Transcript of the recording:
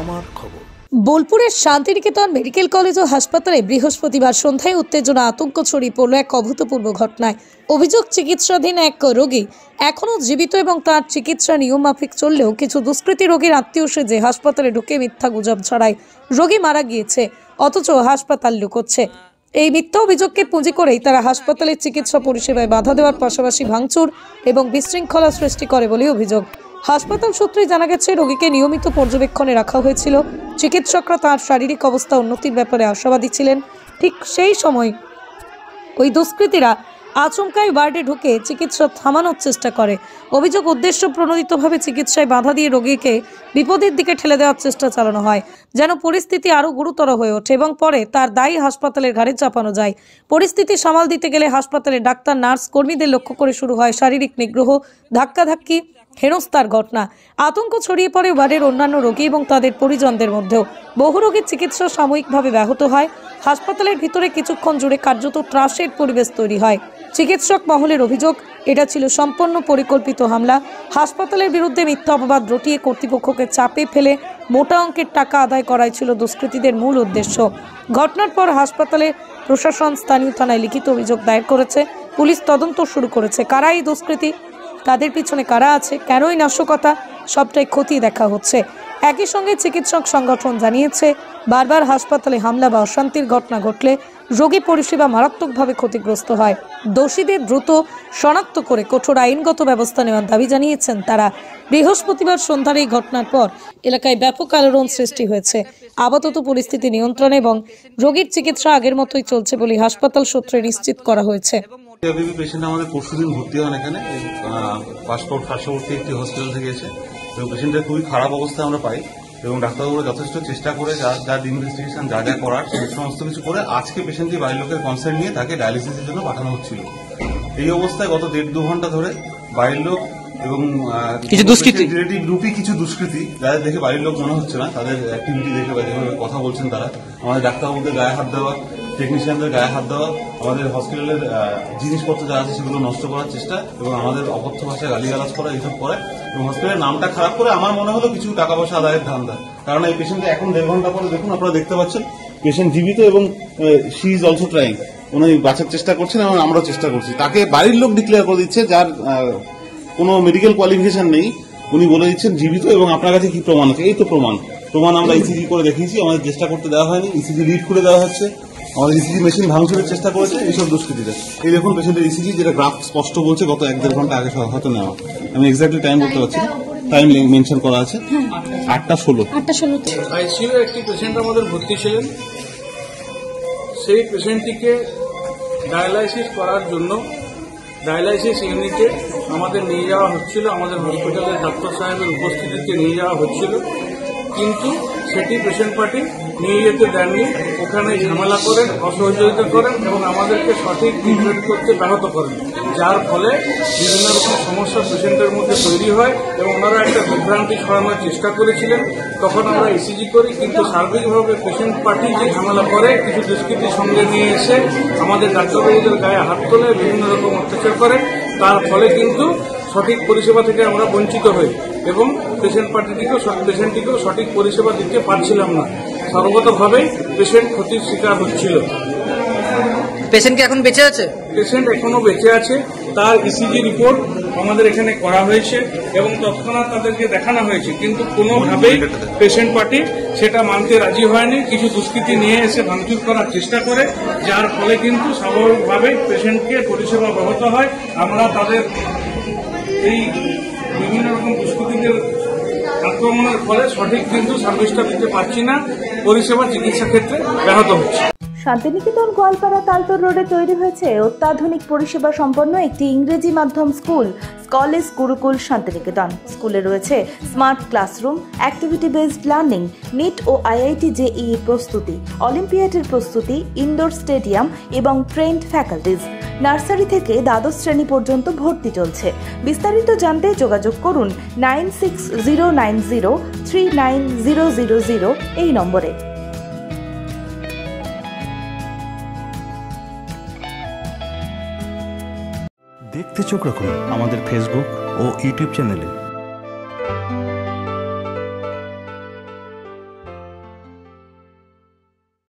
আমার খবর। বোলপুরের শান্তিনিকেতন মেডিকেল কলেজ ও হাসপাতালে বৃহস্পতিবার সন্ধ্যায় উত্তেজনা আতঙ্ক ছড়িয়ে পড়ল এক অভূতপূর্ব ঘটনায়। অভিযোগ, চিকিৎসাধীন এক রোগী এখনও জীবিত এবং তার চিকিৎসা নিয়মমাফিক চললেও কিছু দুষ্কৃতী রোগীর আত্মীয় সেজে হাসপাতালে ঢুকে মিথ্যা গুজব ছড়ায় রোগী মারা গিয়েছে, অথচ হাসপাতাল লুকোচ্ছে। এই মিথ্যা অভিযোগকে পুঁজি করেই তারা হাসপাতালের চিকিৎসা পরিষেবায় বাধা দেওয়ার পাশাপাশি ভাঙচুর এবং বিশৃঙ্খলা সৃষ্টি করে বলে অভিযোগ। হাসপাতাল সূত্রে জানা গেছে, রোগীকে নিয়মিত পর্যবেক্ষণে রাখা হয়েছিল। চিকিৎসকরা তার শারীরিক অবস্থা উন্নতির ব্যাপারে আশাবাদী ছিলেন। ঠিক সেই সময় ওই দুষ্কৃতীরা আচমকাই ওয়ার্ডে ঢুকে চিকিৎসা থামানোর চেষ্টা করে। অভিযোগ, উদ্দেশ্য প্রণোদিতভাবে চিকিৎসায় বাধা দিয়ে রোগীকে বিপদের দিকে ঠেলে দেওয়ার চেষ্টা চালানো হয়, যেন পরিস্থিতি আরও গুরুতর হয়ে ওঠে এবং পরে তার দায়ী হাসপাতালের ঘাড়ে চাপানো যায়। পরিস্থিতি সামাল দিতে গেলে হাসপাতালের ডাক্তার, নার্স, কর্মীদের লক্ষ্য করে শুরু হয় শারীরিক নিগ্রহ, ধাক্কাধাক্কি, হেনস্থার ঘটনা। আতঙ্ক ছড়িয়ে পড়ে ওয়ার্ডের অন্যান্য রোগী এবং তাদের পরিজনদের মধ্যেও। বহু রোগীর চিকিৎসা সাময়িকভাবে ব্যাহত হয়। হাসপাতালের ভিতরে কিছুক্ষণ জুড়ে কার্যত ত্রাসের পরিবেশ তৈরি হয়। চিকিৎসক মহলের অভিযোগ, এটা ছিল সম্পূর্ণ পরিকল্পিত হামলা। হাসপাতালের বিরুদ্ধে মিথ্যা অপবাদ রটিয়ে কর্তৃপক্ষকে চাপে ফেলে মোটা অঙ্কের টাকা আদায় করাই ছিল দুষ্কৃতীদের মূল উদ্দেশ্য। ঘটনার পর হাসপাতালে প্রশাসন স্থানীয় থানায় লিখিত অভিযোগ দায়ের করেছে। পুলিশ তদন্ত শুরু করেছে। কারা এই দুষ্কৃতী, তাদের পিছনে কারা আছে, কেনই নাশকতা, সবটাই খতিয়ে দেখা হচ্ছে। একই সঙ্গে চিকিৎসক সংগঠন জানিয়েছে, বারবার হাসপাতালে হামলা বা অশান্তির ঘটনা ঘটলে রোগী পরিষেবা মারাত্মকভাবে ক্ষতিগ্রস্ত হয়। দোষীদের দ্রুত শনাক্ত করে কঠোর আইনগত ব্যবস্থা নেওয়ার দাবি জানিয়েছেন তারা। বৃহস্পতিবার সন্ধ্যার এই ঘটনার পর এলাকায় ব্যাপক আলোড়ন সৃষ্টি হয়েছে। আপাতত পরিস্থিতি নিয়ন্ত্রণে এবং রোগীর চিকিৎসা আগের মতোই চলছে বলে হাসপাতাল সূত্রে নিশ্চিত করা হয়েছে। পেশেন্ট আমাদের পরশুদিন ভর্তি হন এখানে পার্শ্ববর্তী একটি হসপিটাল থেকে এসে, এবং পেশেন্টের খুবই খারাপ অবস্থা আমরা পাই এবং ডাক্তারবাবুরা যথেষ্ট চেষ্টা করে যার ইনভেস্টিগেশন যা যা করার সেই সমস্ত কিছু করে আজকে পেশেন্টটি বাড়ির লোকের কনসার্ন নিয়ে তাকে ডায়ালিসিসের জন্য পাঠানো হচ্ছিল। এই অবস্থায় গত 1.5-2 ঘন্টা ধরে বাড়ির লোক এবং কিছু দুষ্কৃতী যাদের দেখে বাড়ির লোক মনে হচ্ছে না, তাদের অ্যাক্টিভিটি দেখে বা যেভাবে কথা বলছেন তারা, আমাদের ডাক্তারবাবুদের গায়ে হাত দেওয়া, টেকনিশিয়ানদের গায়ে হাত দেওয়া, আমাদের হসপিটালের জিনিসপত্র যা আছে সেগুলো নষ্ট করার চেষ্টা এবং আমাদের অকথ্য ভাষায় গালিগালাজ করা, এইসব করে এবং হসপিটালের নামটা খারাপ করে আমার মনে হলো কিছু টাকা পয়সা আদায়ের ধান্দা। কারণ এই পেশেন্টে এখন 1.5 ঘন্টা পরে দেখুন, আপনারা দেখতে পাচ্ছেন পেশেন্ট জীবিত এবং শি ইজ অলসো ট্রাইং, উনি বাঁচার চেষ্টা করছেন এবং আমরাও চেষ্টা করছি। তাকে বাড়ির লোক ডিক্লেয়ার করে দিচ্ছে, যার কোনো মেডিকেল কোয়ালিফিকেশন নেই, উনি বলে দিচ্ছেন জীবিত এবং আপনার কাছে কি প্রমাণ আছে? এই তো প্রমাণ আমরা ইসিজি করে দেখিয়েছি, আমাদের চেষ্টা করতে দেওয়া হয়নি, ইসিজি লিড করে দেওয়া হচ্ছে, আমাদের ইসিজি মেশিন ভাঙচুরের চেষ্টা করেছে এইসব দুষ্কৃতীরা। এই দেখুন পেশেন্টের ইসিজি, যেটা গ্রাফ স্পষ্ট বলছে গত 1-1.5 ঘন্টা আগে হয়তো নেওয়া। আমি এক্স্যাক্টলি টাইম বলতে পারছি না, টাইম মেনশন করা আছে 8:16। আইসিইউ একটি পেশেন্ট আমাদের ভর্তি ছিলেন। সেই পেশেন্টটিকে ডায়ালাইসিস করার জন্য ডায়ালাইসিস ইউনিটে আমাদের নিয়ে যাওয়া হচ্ছিল, আমাদের হসপিটালের ডাক্তার সাহেবের উপস্থিতিতে নিয়ে যাওয়া হচ্ছিল, কিন্তু সেটি পেশেন্ট পার্টি নিয়ে যেতে দেননি। ওখানে ঝামেলা করেন, অসহযোগিতা করেন এবং আমাদেরকে সঠিক ট্রিটমেন্ট করতে ব্যাহত করেন, যার ফলে বিভিন্ন রকম সমস্যা পেশেন্টের মধ্যে তৈরি হয় এবং ওনারা একটা বিভ্রান্তি ছড়ানোর চেষ্টা করেছিলেন। তখন আমরা ইসিজি করি, কিন্তু সার্বিকভাবে পেশেন্ট পার্টি যে ঝামেলা করে কিছু দুষ্কৃতির সঙ্গে নিয়ে এসে আমাদের ডাক্তারবাবুদের গায়ে হাত তোলে, বিভিন্ন রকম অত্যাচার করে, তার ফলে কিন্তু সঠিক পরিষেবা থেকে আমরা বঞ্চিত হই এবং পেশেন্টটিকেও সঠিক পরিষেবা দিতে পারছিলাম না। সর্বতভাবেই পেশেন্ট ক্ষতির শিকার হচ্ছিল। পেশেন্ট কি এখন বেঁচে আছে? পেশেন্ট এখনো বেঁচে আছে। তার ইসিজি রিপোর্ট আমাদের এখানে করা হয়েছে এবং তৎক্ষণাৎ তাদেরকে দেখানো হয়েছে, কিন্তু কোনোভাবেই পেশেন্ট পার্টি সেটা মানতে রাজি হয়নি। কিছু দুষ্কৃতী নিয়ে এসে ভাঙচুর করার চেষ্টা করে, যার ফলে কিন্তু স্বাভাবিকভাবে পেশেন্টকে পরিষেবা ব্যাহত হয়। আমরা তাদের এই বিভিন্ন রকম দুষ্কৃতীদের আক্রমণের ফলে সঠিক কিন্তু সার্ভিসটা দিতে পারছি না, পরিষেবা চিকিৎসা ক্ষেত্রে ব্যাহত হচ্ছে। শান্তিনিকেতন গোয়ালপাড়া তালতর রোডে তৈরি হয়েছে অত্যাধুনিক পরিষেবা সম্পন্ন একটি ইংরেজি মাধ্যম স্কুল, কলেজ গুরুকুল শান্তিনিকেতন। স্কুলে রয়েছে smart classroom, activity based learning, NEET ও আইআইটি জেইই প্রস্তুতি, অলিম্পিয়াডের প্রস্তুতি, ইনডোর স্টেডিয়াম এবং ট্রেন্ড ফ্যাকাল্টিজ। নার্সারি থেকে দ্বাদশ শ্রেণী পর্যন্ত ভর্তি চলছে। বিস্তারিত জানতে যোগাযোগ করুন 9609039000 এই নম্বরে। দেখতে চোখ রাখুন আমাদের ফেসবুক ও ইউটিউব চ্যানেলে।